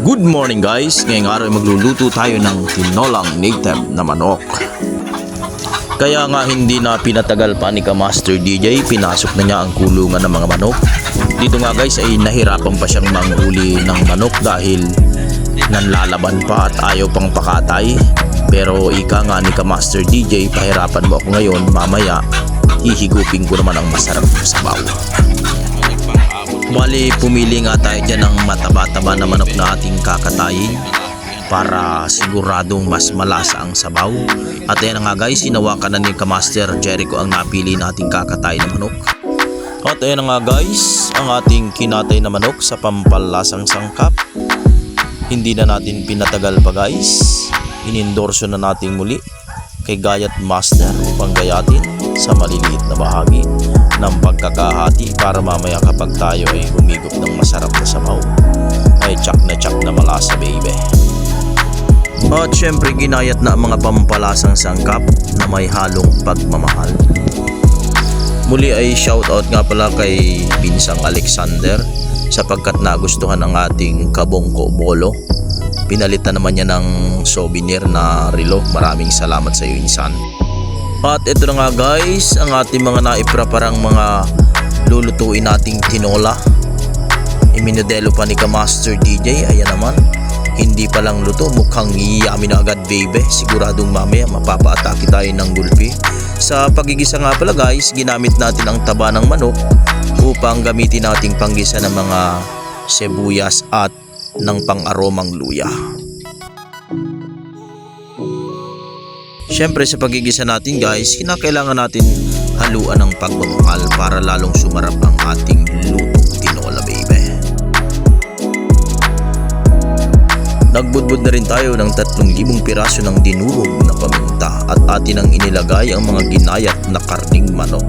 Good morning guys! Ngayong araw ay magluluto tayo ng tinolang native na manok. Kaya nga hindi na pinatagal pa ni Master DJ, pinasok na niya ang kulungan ng mga manok. Dito nga guys ay nahirapan pa siyang manghuli ng manok dahil nanlalaban pa at ayaw pang pakatay. Pero ika nga ni Master DJ, pahirapan mo ako ngayon, mamaya hihigupin ko naman ang masarap na sabaw. Bali, pumili nga tayo dyan ng mataba-taba na manok na ating kakatayin para siguradong mas malasa ang sabaw. At ayan nga guys, hinawakan na ni Master Jericho ang napili nating kakatayin na manok. At ayan nga guys, ang ating kinatay na manok sa pampalasang sangkap. Hindi na natin pinatagal pa guys, inendorso na natin muli kay Gayat Master upang gayatin sa maliliit na bahagi ng pagkakahati para mamaya kapag tayo ay humigop ng masarap na sabaw ay tsak na malasa baby. At syempre ginayat na ang mga pampalasang sangkap na may halong pagmamahal. Muli ay shoutout nga pala kay Pinsang Alexander sapagkat nagustuhan ang ating kabongko bolo. Pinalitan naman niya ng souvenir na relo. Maraming salamat sa iyo insan. At ito na nga guys, ang ating mga naipreparang mga lulutuin nating tinola. Iminodelo pa ni Master DJ. Ayan naman, hindi pa lang luto, mukhang yummy na agad baby. Siguradong mamaya mapapaatake tayo ng gulpi. Sa pagigisa nga pala guys, ginamit natin ang taba ng manok upang gamitin nating panggisa ng mga sibuyas at ng pang-aromang luya. Siyempre sa pagigisa natin guys, kinakailangan natin haluan ng pagmamahal para lalong sumarap ang ating lutong tinola baby. Nagbudbud na rin tayo ng 3,000 piraso ng dinurog na paminta at atin ang inilagay ang mga ginayat na karning manok.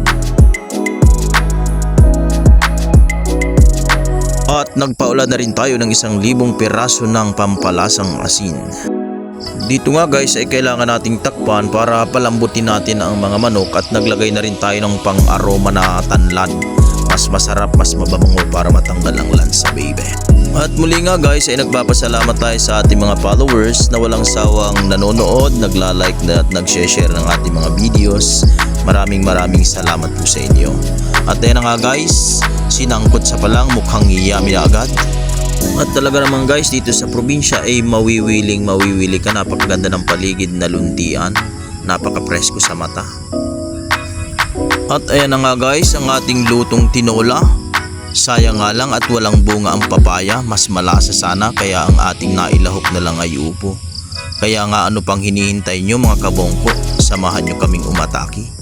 At nagpaula na rin tayo ng 1,000 piraso ng pampalasang asin. Dito nga guys ay kailangan nating takpan para palambutin natin ang mga manok at naglagay na rin tayo ng pang-aroma na tanlad. Mas masarap, mas mababango para matanggal ang lansa baby. At muli nga guys ay nagpapasalamat tayo sa ating mga followers na walang sawang nanonood, nagla-like na at nag-share ng ating mga videos. Maraming salamat po sa inyo. At ayan na nga guys, sinangkot sa palang mukhang yummy na agad. At talaga naman guys, dito sa probinsya ay mawiwili ka. Napakaganda ng paligid na luntian, napaka-presko sa mata. At ayan na nga guys, ang ating lutong tinola. Sayang nga lang at walang bunga ang papaya, mas malasa sana, kaya ang ating nailahok na lang ay upo. Kaya nga ano pang hinihintay nyo mga kabongko, samahan nyo kaming umatake.